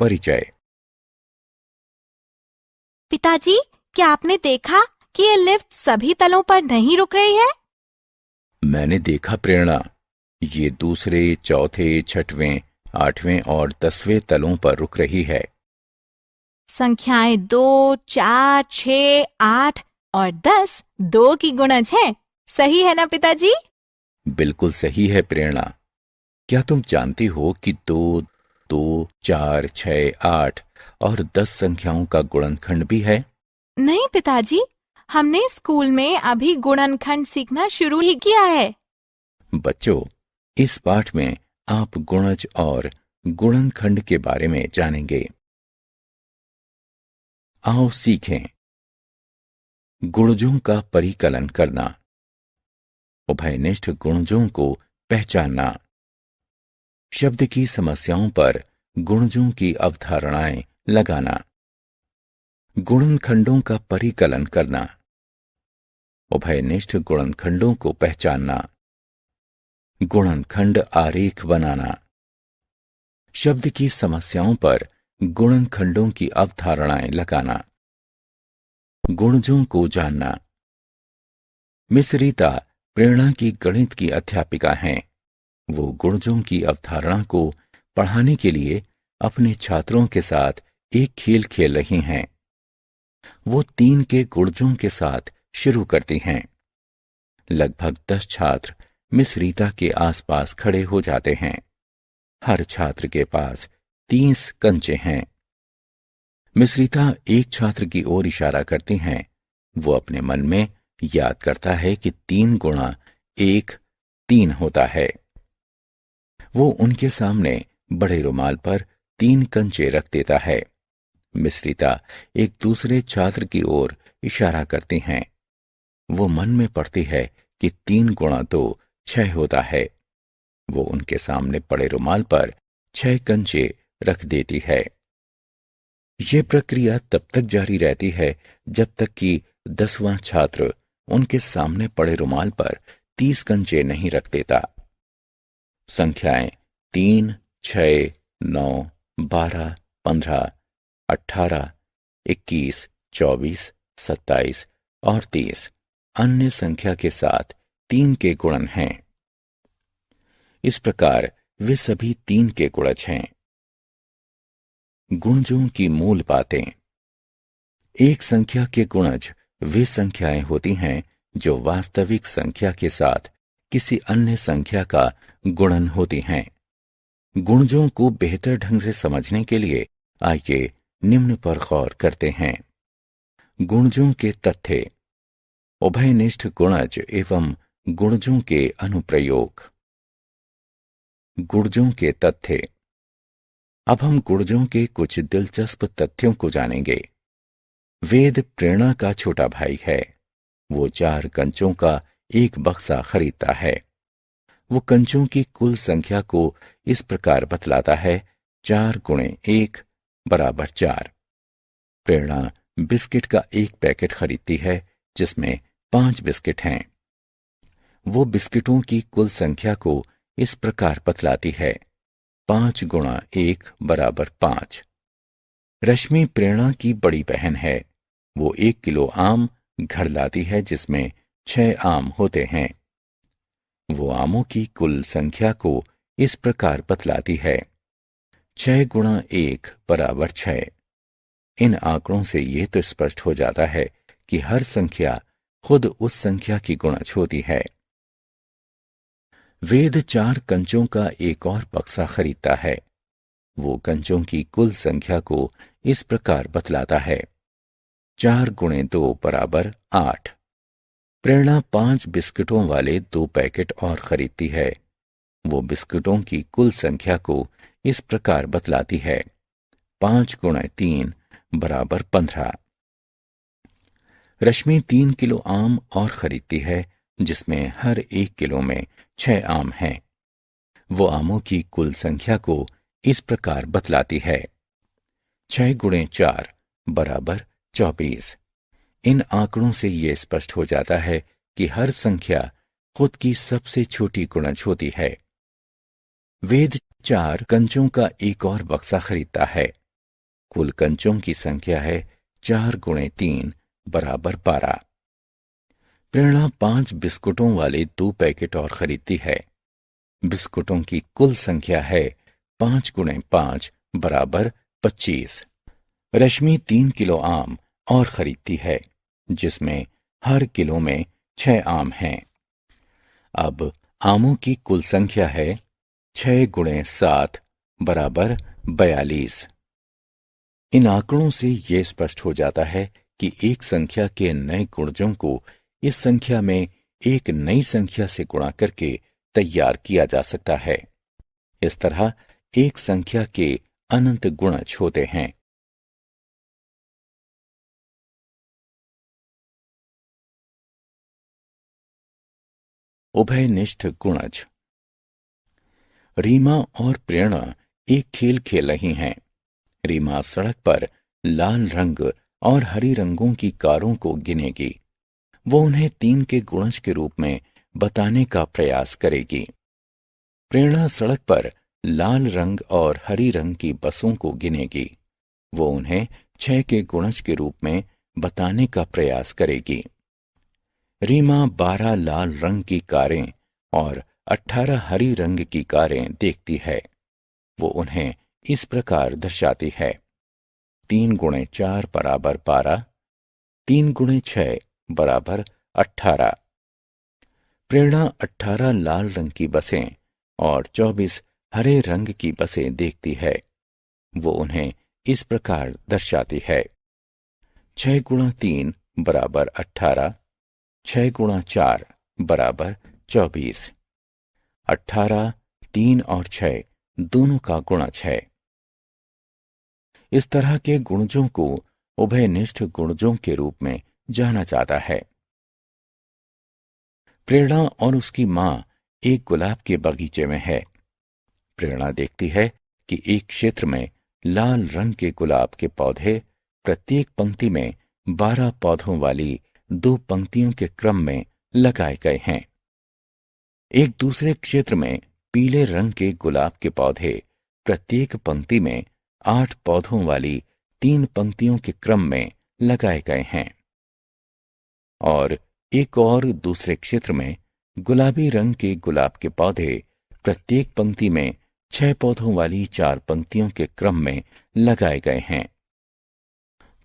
परिचय। पिताजी, क्या आपने देखा कि ये लिफ्ट सभी तलों पर नहीं रुक रही है? मैंने देखा प्रेरणा, ये दूसरे, चौथे, छठवें, 8वें और 10वें तलों पर रुक रही है। संख्याएं 2, 4, 6, 8 और 10 2 की गुणज है। सही है ना पिताजी? बिल्कुल सही है प्रेरणा। क्या तुम जानती हो कि 2, 2, 4, 6, 8 और 10 संख्याओं का गुणनखंड भी है? नहीं पिताजी, हमने स्कूल में अभी गुणनखंड सीखना शुरू ही किया है। बच्चों, इस पाठ में आप गुणज और गुणनखंड के बारे में जानेंगे। आओ सीखें। गुणजों का परिकलन करना, उभयनिष्ठ गुणजों को पहचानना, शब्द की समस्याओं पर गुणजों की अवधारणाएं लगाना, गुणनखंडों का परिकलन करना, उभयनिष्ठ गुणनखंडों को पहचानना, गुणनखंड आरेख बनाना, शब्द की समस्याओं पर गुणनखंडों की अवधारणाएं लगाना, गुणजों को जानना। मिस रीता प्रेरणा की गणित की अध्यापिका हैं। वो गुणजों की अवधारणा को पढ़ाने के लिए अपने छात्रों के साथ एक खेल खेल रही हैं। वो 3 के गुणजों के साथ शुरू करती हैं। लगभग 10 छात्र मिस रीता के आसपास खड़े हो जाते हैं। हर छात्र के पास 30 कंचे हैं। मिस रीता एक छात्र की ओर इशारा करती हैं। वो अपने मन में याद करता है कि 3 गुणा 1 3 होता है। वो उनके सामने बड़े रुमाल पर 3 कंचे रख देता है। मिस रीता एक दूसरे छात्र की ओर इशारा करती हैं। वो मन में पढ़ती है कि 3 गुणा 2 6 होता है। वो उनके सामने पड़े रुमाल पर 6 कंचे रख देती है। ये प्रक्रिया तब तक जारी रहती है जब तक कि 10वां छात्र उनके सामने पड़े रुमाल पर 30 कंचे नहीं रख देता। संख्याएं 3, 6, 9, 12, 15, 18, 21, 24, 27 और 30 अन्य संख्या के साथ 3 के गुणन हैं। इस प्रकार वे सभी 3 के गुणज हैं। गुणजों की मूल बातें। एक संख्या के गुणज वे संख्याएं होती हैं जो वास्तविक संख्या के साथ किसी अन्य संख्या का गुणन होती हैं। गुणजों को बेहतर ढंग से समझने के लिए आइए निम्न पर गौर करते हैं। गुणजों के तथ्य, उभयनिष्ठ गुणज एवं गुणजों के अनुप्रयोग। गुणजों के तथ्य। अब हम गुणजों के कुछ दिलचस्प तथ्यों को जानेंगे। वेद प्रेरणा का छोटा भाई है। वो 4 कंचों का एक बक्सा खरीदता है। वो कंचों की कुल संख्या को इस प्रकार बतलाता है, 4 गुणे 1 बराबर 4। प्रेरणा बिस्किट का एक पैकेट खरीदती है जिसमें 5 बिस्किट हैं। वो बिस्किटों की कुल संख्या को इस प्रकार बतलाती है, 5 गुणा 1 बराबर 5। रश्मि प्रेरणा की बड़ी बहन है। वो 1 किलो आम घर लाती है जिसमें 6 आम होते हैं। वो आमों की कुल संख्या को इस प्रकार बतलाती है, 6 गुणा 1 बराबर 6। इन आंकड़ों से यह तो स्पष्ट हो जाता है कि हर संख्या खुद उस संख्या की गुणज होती है। वेद 4 कंचों का एक और बक्सा खरीदता है। वो कंचों की कुल संख्या को इस प्रकार बतलाता है, 4 गुणे 2 बराबर 8। प्रेरणा 5 बिस्किटों वाले 2 पैकेट और खरीदती है। वो बिस्किटों की कुल संख्या को इस प्रकार बतलाती है, 5 गुणे 3 बराबर 15। रश्मि 3 किलो आम और खरीदती है जिसमें हर 1 किलो में 6 आम हैं। वो आमों की कुल संख्या को इस प्रकार बतलाती है, 6 गुणे 4 बराबर 24। इन आंकड़ों से यह स्पष्ट हो जाता है कि हर संख्या खुद की सबसे छोटी गुणज होती है। वेद 4 कंचों का एक और बक्सा खरीदता है। कुल कंचों की संख्या है 4 गुणे 3 बराबर 12। प्रेरणा 5 बिस्कुटों वाले 2 पैकेट और खरीदती है। बिस्कुटों की कुल संख्या है 5 गुणे 5 बराबर 25। रश्मि 3 किलो आम और खरीदती है, जिसमें हर किलो में 6 आम हैं। अब आमों की कुल संख्या है 6 गुणे 7 बराबर 42। इन आंकड़ों से यह स्पष्ट हो जाता है कि एक संख्या के नए गुणजों को इस संख्या में एक नई संख्या से गुणा करके तैयार किया जा सकता है। इस तरह एक संख्या के अनंत गुणज होते हैं। उभयनिष्ठ गुणज। रीमा और प्रेरणा एक खेल खेल रही हैं। रीमा सड़क पर लाल रंग और हरी रंगों की कारों को गिनेगी। वो उन्हें 3 के गुणज के रूप में बताने का प्रयास करेगी। प्रेरणा सड़क पर लाल रंग और हरी रंग की बसों को गिनेगी। वो उन्हें 6 के गुणज के रूप में बताने का प्रयास करेगी। रीमा 12 लाल रंग की कारें और 18 हरी रंग की कारें देखती है। वो उन्हें इस प्रकार दर्शाती है: 3 गुणे 4 बराबर 12, 3 गुणे 6 बराबर 18। प्रेरणा 18 लाल रंग की बसें और 24 हरे रंग की बसें देखती है। वो उन्हें इस प्रकार दर्शाती है: 6 गुणा 3 बराबर 18, 6 गुणा 4 बराबर 24। 18 3 और 6 दोनों का गुणज है। इस तरह के गुणजों को उभयनिष्ठ गुणजों के रूप में जाना जाता है। प्रेरणा और उसकी मां एक गुलाब के बगीचे में है। प्रेरणा देखती है कि एक क्षेत्र में लाल रंग के गुलाब के पौधे प्रत्येक पंक्ति में 12 पौधों वाली 2 पंक्तियों के क्रम में लगाए गए हैं। एक दूसरे क्षेत्र में पीले रंग के गुलाब के पौधे प्रत्येक पंक्ति में 8 पौधों वाली 3 पंक्तियों के क्रम में लगाए गए हैं। और एक और दूसरे क्षेत्र में गुलाबी रंग के गुलाब के पौधे प्रत्येक पंक्ति में 6 पौधों वाली 4 पंक्तियों के क्रम में लगाए गए हैं।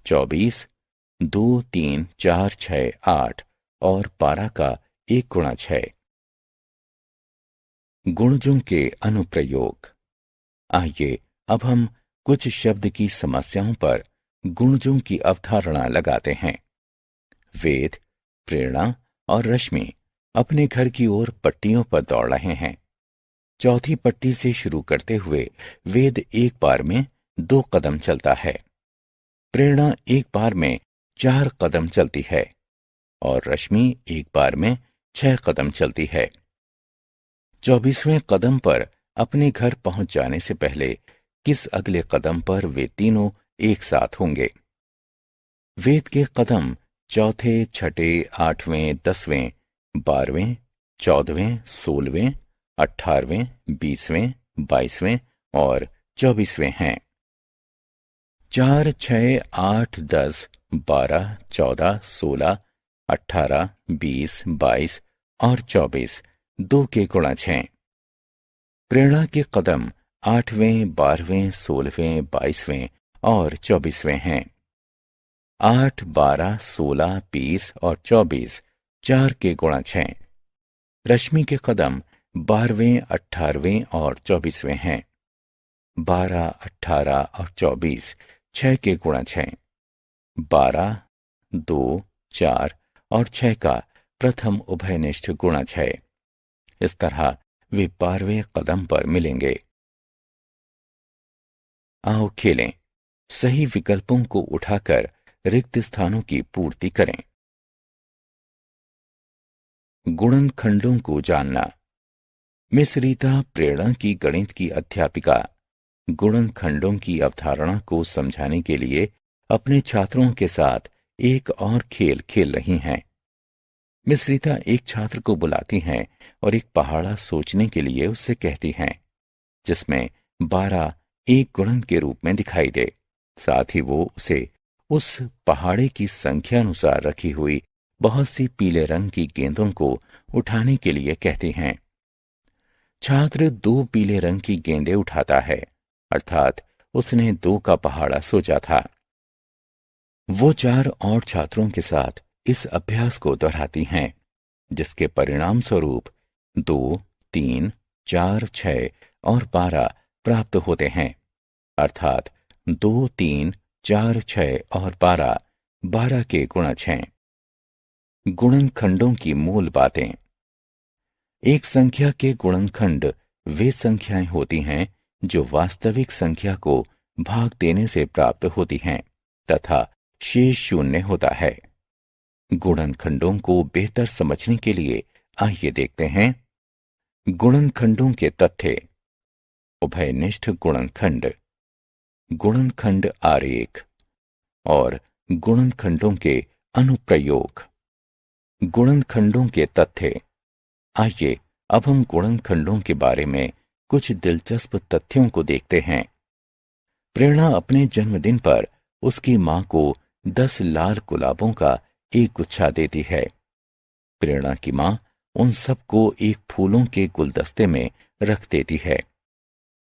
24, 2, 3, 4, 6, 8 और 12 का एक गुणज है। गुणजों के अनुप्रयोग। आइए अब हम कुछ शब्द की समस्याओं पर गुणजों की अवधारणा लगाते हैं। वेद, प्रेरणा और रश्मि अपने घर की ओर पट्टियों पर दौड़ रहे हैं। चौथी पट्टी से शुरू करते हुए वेद एक बार में 2 कदम चलता है। प्रेरणा एक बार में 4 कदम चलती है और रश्मि एक बार में 6 कदम चलती है। 24वें कदम पर अपने घर पहुंच जाने से पहले किस अगले कदम पर वे तीनों एक साथ होंगे? वेद के कदम चौथे, छठे, 8वें, 10वें, 12वें, 14वें, 16वें, 18वें, 20वें, 22वें और 24वें हैं। 4, 6, 8, 10, 12, 14, 16, 18, 20, 22 और 24 2 के गुणज हैं। प्रेरणा के कदम 8वें, 12वें, 16वें, 22वें और 24वें हैं। 8, 12, 16, 20 और 24 4 के गुणज हैं। रश्मि के कदम 12वें, 18वें और 24वें हैं। 12, 18 और 24 6 के गुणज हैं। 12, 2, 4 और 6 का प्रथम उभयनिष्ठ गुणज है। इस तरह वे 12वें कदम पर मिलेंगे। आओ खेलें। सही विकल्पों को उठाकर रिक्त स्थानों की पूर्ति करें। गुणनखंडों को जानना। मिस रीता प्रेरणा की गणित की अध्यापिका गुणनखंडों की अवधारणा को समझाने के लिए अपने छात्रों के साथ एक और खेल खेल रही हैं। मिस रीता एक छात्र को बुलाती हैं और एक पहाड़ा सोचने के लिए उससे कहती हैं, जिसमें 12 एक गुणन के रूप में दिखाई दे। साथ ही वो उसे उस पहाड़े की संख्या अनुसार रखी हुई बहुत सी पीले रंग की गेंदों को उठाने के लिए कहते हैं। छात्र 2 पीले रंग की गेंदें उठाता है, अर्थात उसने 2 का पहाड़ा सोचा था। वो 4 और छात्रों के साथ इस अभ्यास को दोहराती हैं, जिसके परिणाम स्वरूप 2, 3, 4, 6 और 12 प्राप्त होते हैं, अर्थात 2, 3, 4, 6 और 12 12 के गुणज हैं। गुणनखंडों की मूल बातें। एक संख्या के गुणनखंड वे संख्याएं होती हैं जो वास्तविक संख्या को भाग देने से प्राप्त होती हैं तथा शेष शून्य होता है। गुणनखंडों को बेहतर समझने के लिए आइए देखते हैं गुणनखंडों के तथ्य। उभयनिष्ठ गुणनखंड, गुणनखंड आरेख और गुणनखंडों के अनुप्रयोग। गुणनखंडों के तथ्य। आइए अब हम गुणनखंडों के बारे में कुछ दिलचस्प तथ्यों को देखते हैं। प्रेरणा अपने जन्मदिन पर उसकी मां को 10 लाल गुलाबों का एक गुच्छा देती है। प्रेरणा की मां उन सबको एक फूलों के गुलदस्ते में रख देती है।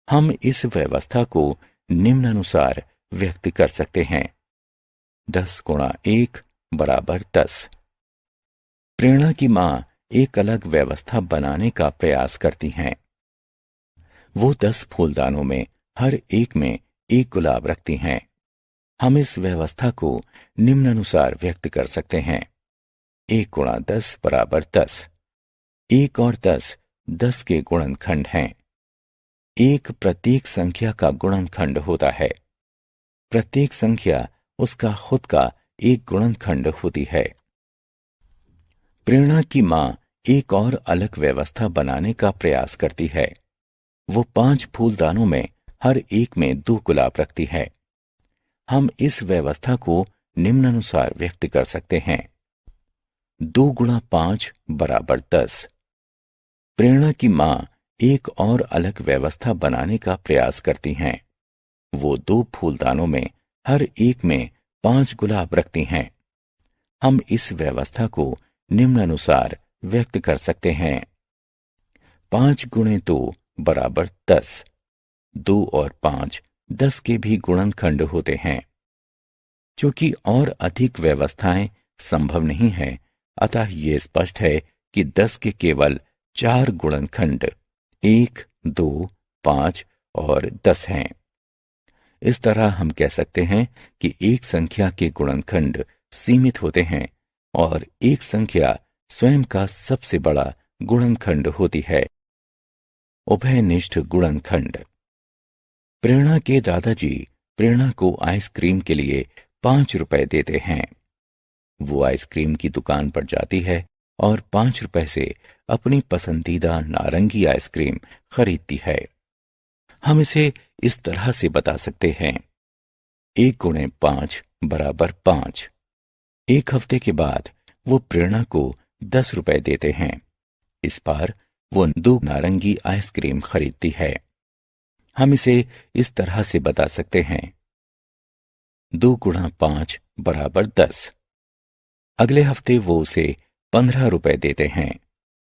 हम इस व्यवस्था को निम्नानुसार व्यक्त कर सकते हैं। 10 गुणा 1 बराबर 10। प्रेरणा की मां एक अलग व्यवस्था बनाने का प्रयास करती हैं। वो 10 फूलदानों में हर एक में एक गुलाब रखती हैं। हम इस व्यवस्था को निम्नानुसार व्यक्त कर सकते हैं। 1 गुणा 10 बराबर 10। 1 और 10 10 के गुणनखंड हैं। 1 प्रत्येक संख्या का गुणनखंड होता है। प्रत्येक संख्या उसका खुद का एक गुणनखंड होती है। प्रेरणा की मां एक और अलग व्यवस्था बनाने का प्रयास करती है। वो 5 फूलदानों में हर एक में 2 गुलाब रखती है। हम इस व्यवस्था को निम्नानुसार व्यक्त कर सकते हैं। 2 गुणा 5 बराबर 10। प्रेरणा की मां एक और अलग व्यवस्था बनाने का प्रयास करती हैं। वो 2 फूलदानों में हर एक में 5 गुलाब रखती हैं। हम इस व्यवस्था को निम्नानुसार व्यक्त कर सकते हैं। 5 गुणे 2 बराबर 10। 2 और 5 10 के भी गुणनखंड होते हैं। क्योंकि और अधिक व्यवस्थाएं संभव नहीं है, अतः ये स्पष्ट है कि 10 के केवल 4 गुणनखंड 1, 2, 5 और 10 हैं। इस तरह हम कह सकते हैं कि एक संख्या के गुणनखंड सीमित होते हैं और एक संख्या स्वयं का सबसे बड़ा गुणनखंड होती है। उभयनिष्ठ गुणनखंड। प्रेरणा के दादाजी प्रेरणा को आइसक्रीम के लिए 5 रुपए देते हैं। वो आइसक्रीम की दुकान पर जाती है और 5 रुपए से अपनी पसंदीदा नारंगी आइसक्रीम खरीदती है। हम इसे इस तरह से बता सकते हैं। 1 गुणे 5 बराबर 5। 1 हफ्ते के बाद वो प्रेरणा को 10 रुपए देते हैं। इस बार वो 2 नारंगी आइसक्रीम खरीदती है। हम इसे इस तरह से बता सकते हैं। 2 गुणा 5 बराबर 10। अगले हफ्ते वो उसे 15 रुपए देते हैं।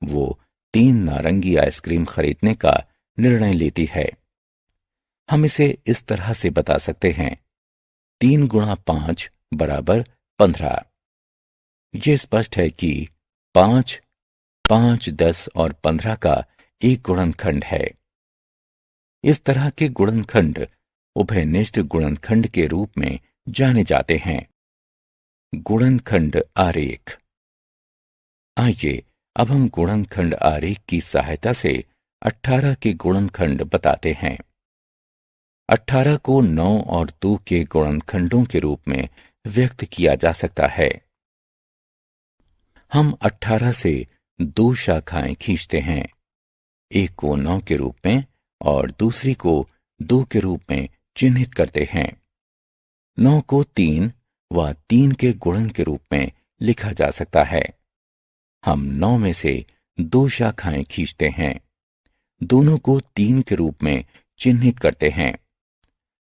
वो 3 नारंगी आइसक्रीम खरीदने का निर्णय लेती है। हम इसे इस तरह से बता सकते हैं। 3 गुणा 5 बराबर 15। ये स्पष्ट है कि 5, 5, 10 और 15 का एक गुणनखंड है। इस तरह के गुणनखंड उभयनिष्ठ गुणनखंड के रूप में जाने जाते हैं। गुणनखंड आरेख। आइए अब हम गुणनखंड आरेख की सहायता से 18 के गुणनखंड बताते हैं। 18 को 9 और 2 के गुणनखंडों के रूप में व्यक्त किया जा सकता है। हम 18 से 2 शाखाएं खींचते हैं, एक को 9 के रूप में और दूसरी को 2 के रूप में चिन्हित करते हैं। 9 को 3 व 3 के गुणन के रूप में लिखा जा सकता है। हम 9 में से 2 शाखाएं खींचते हैं, दोनों को 3 के रूप में चिन्हित करते हैं।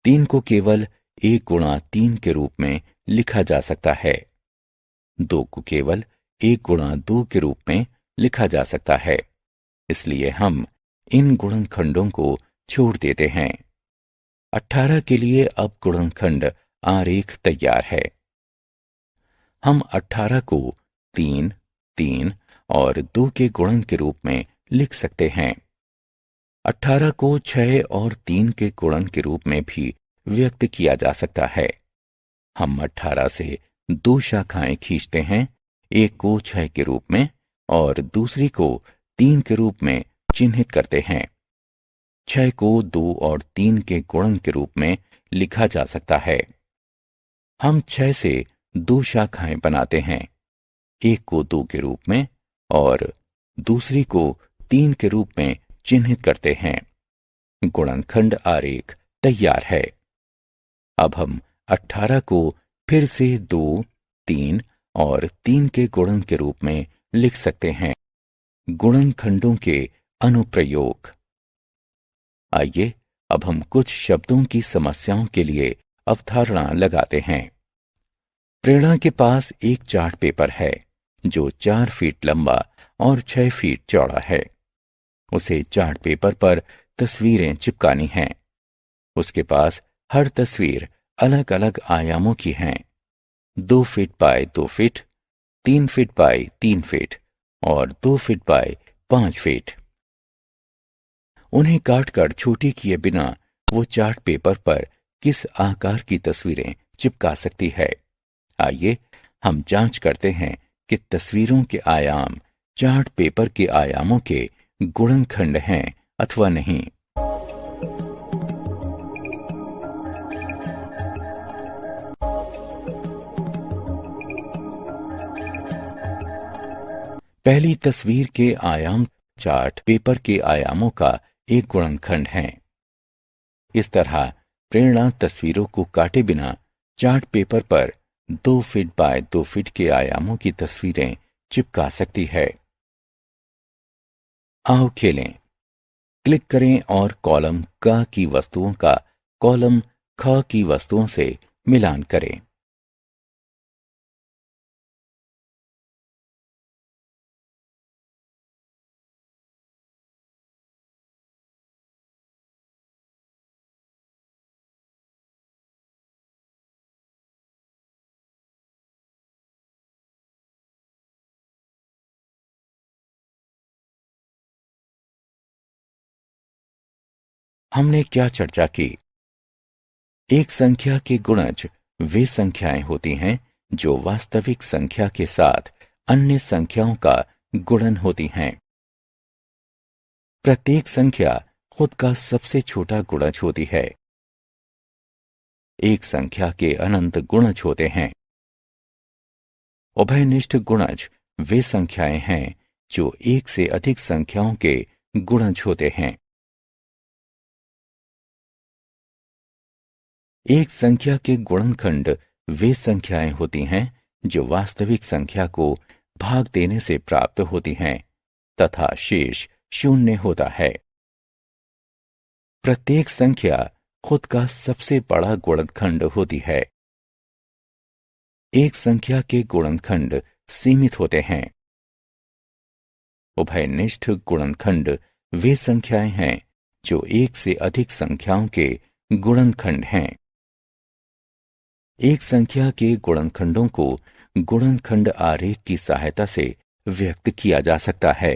3 को केवल 1 गुणा 3 के रूप में लिखा जा सकता है। 2 को केवल 1 गुणा 2 के रूप में लिखा जा सकता है। इसलिए हम इन गुणनखंडों को छोड़ देते हैं। 18 के लिए अब गुणनखंड आरेख तैयार है। हम 18 को 3, 3 और 2 के गुणन के रूप में लिख सकते हैं। 18 को 6 और 3 के गुणन के रूप में भी व्यक्त किया जा सकता है। हम 18 से 2 शाखाएं खींचते हैं, एक को 6 के रूप में और दूसरी को 3 के रूप में चिन्हित करते हैं। 6 को 2 और 3 के गुणन के रूप में लिखा जा सकता है। हम 6 से 2 शाखाएं बनाते हैं, एक को 2 के रूप में और दूसरी को 3 के रूप में चिन्हित करते हैं। गुणनखंड आरेख तैयार है। अब हम 18 को फिर से 2, 3 और 3 के गुणन के रूप में लिख सकते हैं। गुणनखंडों के अनुप्रयोग। आइए अब हम कुछ शब्दों की समस्याओं के लिए अवधारणा लगाते हैं। प्रेरणा के पास एक चार्ट पेपर है जो 4 फीट लंबा और 6 फीट चौड़ा है। उसे चार्ट पेपर पर तस्वीरें चिपकानी हैं। उसके पास हर तस्वीर अलग अलग आयामों की हैं। 2 feet by 2 feet, 3 feet by 3 feet और 2 फीट बाय 5 फीट। उन्हें काटकर छोटी किए बिना वो चार्ट पेपर पर किस आकार की तस्वीरें चिपका सकती है। आइए हम जांच करते हैं कि तस्वीरों के आयाम चार्ट पेपर के आयामों के गुणनखंड हैं अथवा नहीं। पहली तस्वीर के आयाम चार्ट पेपर के आयामों का एक गुणनखंड है। इस तरह प्रेरणा तस्वीरों को काटे बिना चार्ट पेपर पर 2 फीट बाय 2 फीट के आयामों की तस्वीरें चिपका सकती है। आओ खेलें। क्लिक करें और कॉलम क की वस्तुओं का कॉलम ख की वस्तुओं से मिलान करें। हमने क्या चर्चा की? एक संख्या के गुणज वे संख्याएं होती हैं जो वास्तविक संख्या के साथ अन्य संख्याओं का गुणन होती हैं। प्रत्येक संख्या खुद का सबसे छोटा गुणज होती है। एक संख्या के अनंत गुणज होते हैं। उभयनिष्ठ गुणज वे संख्याएं हैं जो एक से अधिक संख्याओं के गुणज होते हैं। एक संख्या के गुणनखंड वे संख्याएं होती हैं जो वास्तविक संख्या को भाग देने से प्राप्त होती हैं तथा शेष 0 होता है। प्रत्येक संख्या खुद का सबसे बड़ा गुणनखंड होती है। एक संख्या के गुणनखंड सीमित होते हैं। उभयनिष्ठ गुणनखंड वे संख्याएं हैं जो एक से अधिक संख्याओं के गुणनखंड हैं। एक संख्या के गुणनखंडों को गुणनखंड आरेख की सहायता से व्यक्त किया जा सकता है।